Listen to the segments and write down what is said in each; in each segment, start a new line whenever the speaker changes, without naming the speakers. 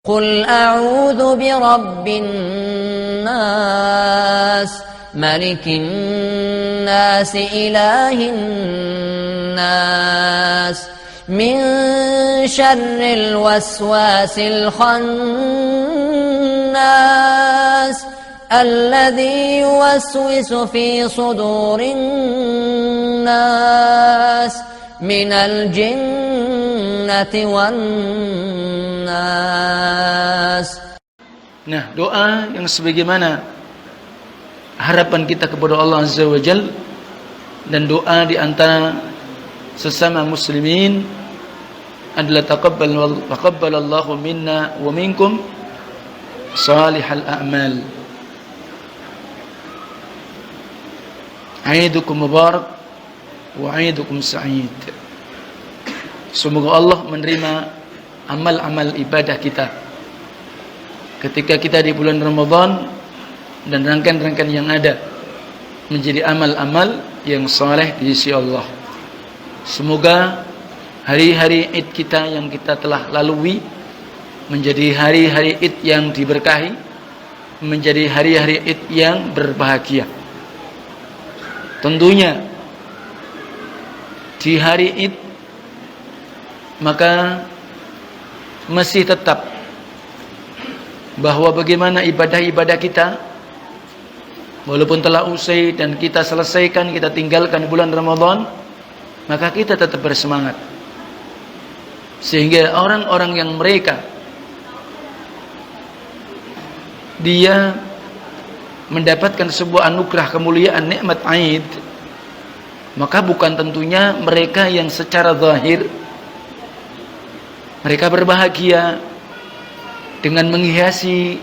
Qul a'udzu birabbin nas, malikin nas, ilahin nas, min syarril waswasil khannas, alladzi yuwaswisu fi sudurin nas, minal jinnati wan nas.
Nah, doa yang sebagaimana harapan kita kepada Allah Azza wa Jalla, dan doa di antara sesama muslimin adalah taqabbalallahu minna wa minkum salihal a'mal. Aidukum mubarak wa aidukum sa'id. Semoga Allah menerima amal-amal ibadah kita ketika kita di bulan Ramadan, dan rangkaian-rangkaian yang ada menjadi amal-amal yang saleh di sisi Allah. Semoga hari-hari Id kita yang kita telah lalui menjadi hari-hari Id yang diberkahi, menjadi hari-hari Id yang berbahagia. Tentunya di hari Id maka masih tetap bahwa bagaimana ibadah-ibadah kita walaupun telah usai dan kita selesaikan, kita tinggalkan bulan Ramadan, maka kita tetap bersemangat. Sehingga orang-orang yang mereka dia mendapatkan sebuah anugerah kemuliaan nikmat Aid, maka bukan tentunya mereka yang secara zahir mereka berbahagia dengan menghiasi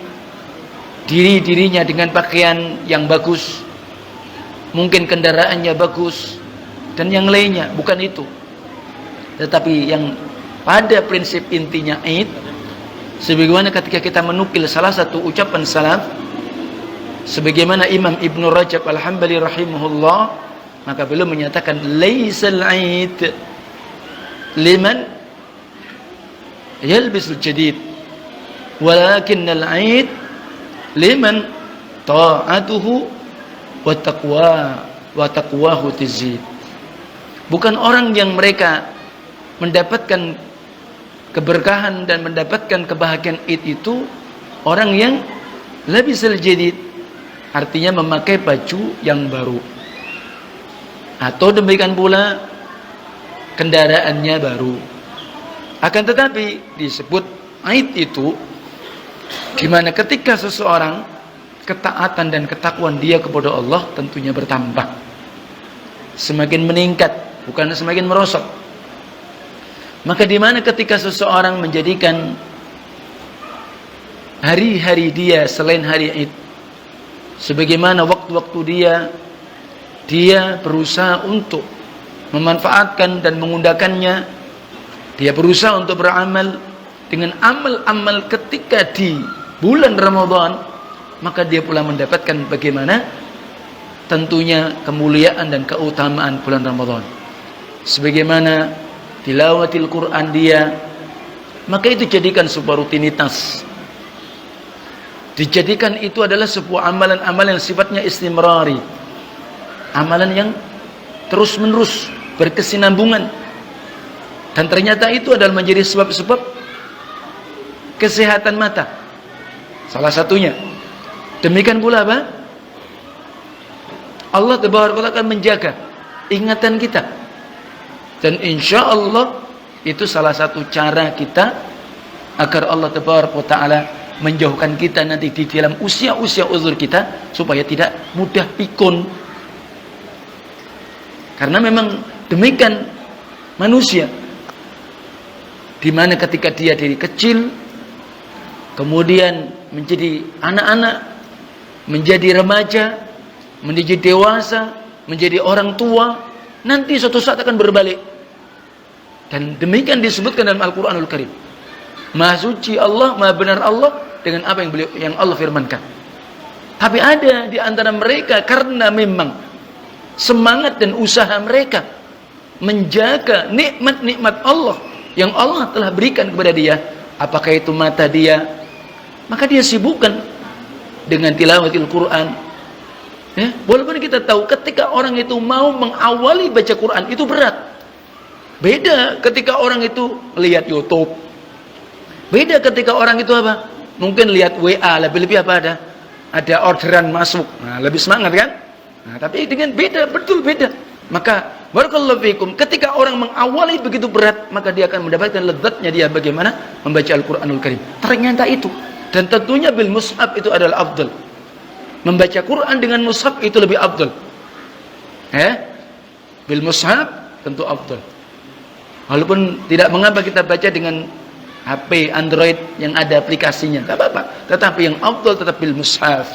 diri-dirinya dengan pakaian yang bagus, mungkin kendaraannya bagus dan yang lainnya, bukan itu. Tetapi yang pada prinsip intinya Aid, sebagaimana ketika kita menukil salah satu ucapan salaf, sebagaimana Imam Ibnu Rajab Al-Hambali rahimahullah, maka beliau menyatakan laisal Aid liman yalbisul jadid, walakinnal Aid liman ta'atuhu wa taqwahu tazid. Bukan orang yang mereka mendapatkan keberkahan dan mendapatkan kebahagiaan Id itu orang yang labisul jadid, artinya memakai baju yang baru, atau demikian pula kendaraannya baru. Akan tetapi disebut Aid itu di mana ketika seseorang ketaatan dan ketakwaan dia kepada Allah tentunya bertambah, semakin meningkat, bukan semakin merosot. Maka di mana ketika seseorang menjadikan hari-hari dia selain hari Id sebagaimana waktu-waktu dia berusaha untuk memanfaatkan dan menggunakannya, dia berusaha untuk beramal dengan amal-amal ketika di bulan Ramadan, maka dia pula mendapatkan bagaimana tentunya kemuliaan dan keutamaan bulan Ramadan. Sebagaimana tilawatil Quran dia, maka itu jadikan sebuah rutinitas. Dijadikan itu adalah sebuah amalan-amalan yang sifatnya istimrari, amalan yang terus menerus berkesinambungan, dan ternyata itu adalah menjadi sebab-sebab kesehatan mata salah satunya. Demikian pula apa? Allah Taala akan menjaga ingatan kita, dan insya Allah itu salah satu cara kita agar Allah Taala menjauhkan kita nanti di dalam usia-usia uzur kita supaya tidak mudah pikun. Karena memang demikian manusia, di mana ketika dia dari kecil kemudian menjadi anak-anak, menjadi remaja, menjadi dewasa, menjadi orang tua, nanti suatu saat akan berbalik. Dan demikian disebutkan dalam Al-Qur'anul Karim. Maha suci Allah, maha benar Allah dengan apa yang Allah firmankan. Tapi ada di antara mereka karena memang semangat dan usaha mereka menjaga nikmat-nikmat Allah yang Allah telah berikan kepada dia, apakah itu mata dia, maka dia sibukkan dengan tilawatil Quran. Ya, walaupun kita tahu ketika orang itu mau mengawali baca Quran itu berat. Beda ketika orang itu lihat YouTube. Beda ketika orang itu apa? Mungkin lihat WA, lebih-lebih apa ada orderan masuk. Nah, lebih semangat kan? Nah, tapi dengan beda, betul beda. Maka barakallahu fikum, ketika orang mengawali begitu berat, maka dia akan mendapatkan lezatnya dia bagaimana membaca Al-Qur'anul Karim. Ternyata itu. Dan tentunya bil mushaf itu adalah afdal. Membaca Quran dengan mushaf itu lebih afdal. Bil mushaf tentu afdal. Walaupun tidak mengapa kita baca dengan HP Android yang ada aplikasinya, tak apa-apa. Tetapi yang afdal tetap bil mushaf.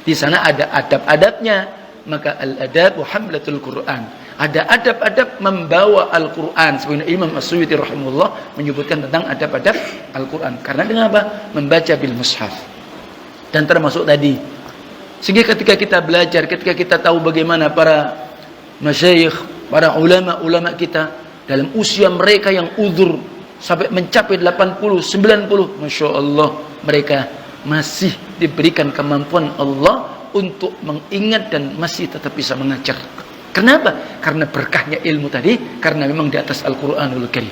Di sana ada adab-adabnya. Maka al-adab wa hamlatul Quran. Ada adab-adab membawa Al-Quran. Sebenarnya Imam As-Suyuti rahimahullah menyebutkan tentang adab-adab Al-Quran. Karena dengan apa? Membaca bil mushaf. Dan termasuk tadi. Sehingga ketika kita belajar, ketika kita tahu bagaimana para masyayikh, para ulama-ulama kita dalam usia mereka yang uzur sampai mencapai 80, 90, Masya Allah, mereka masih diberikan kemampuan Allah untuk mengingat dan masih tetap bisa mengajar. Kenapa? Karena berkahnya ilmu tadi, karena memang di atas Al-Quranul Karim.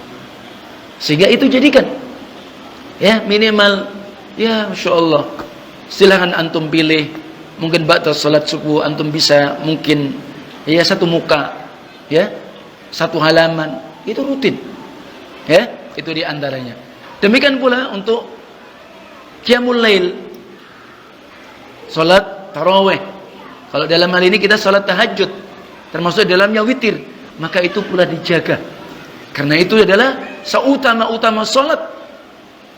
Sehingga itu jadikan ya minimal ya Masya Allah, silahkan antum pilih. Mungkin ba'da salat subuh antum bisa mungkin ya satu muka, ya satu halaman, itu rutin, ya itu diantaranya. Demikian pula untuk qiyamul lail, salat tarawih. Kalau dalam hal ini kita salat tahajud, termasuk dalamnya witir, maka itu pula dijaga. Karena itu adalah seutama-utama salat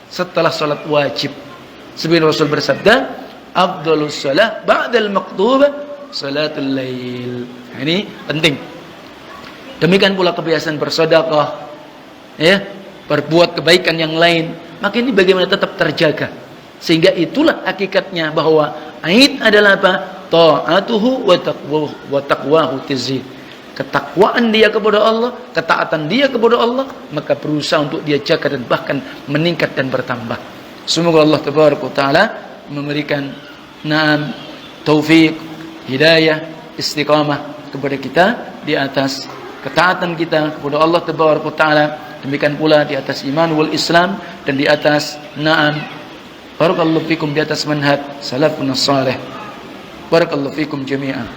setelah salat wajib. Sebagaimana Rasul bersabda, afdhalus shalah ba'dal maktubah salatul lail. Ini penting. Demikian pula kebiasaan bersedekah, ya, berbuat kebaikan yang lain. Maka ini bagaimana tetap terjaga. Sehingga itulah hakikatnya bahwa Aid adalah apa? Ta'atuhu wa taqwahu tazid. Ketakwaan dia kepada Allah, ketaatan dia kepada Allah, maka berusaha untuk dia jaga dan bahkan meningkat dan bertambah. Semoga Allah tabaraka taala memberikan taufik, hidayah, istiqamah kepada kita di atas ketaatan kita kepada Allah tabaraka taala, demikian pula di atas iman wal Islam, dan di atas barakallahu fikum di atas manhaj salafun salih. Barakallahu fikum jami'an.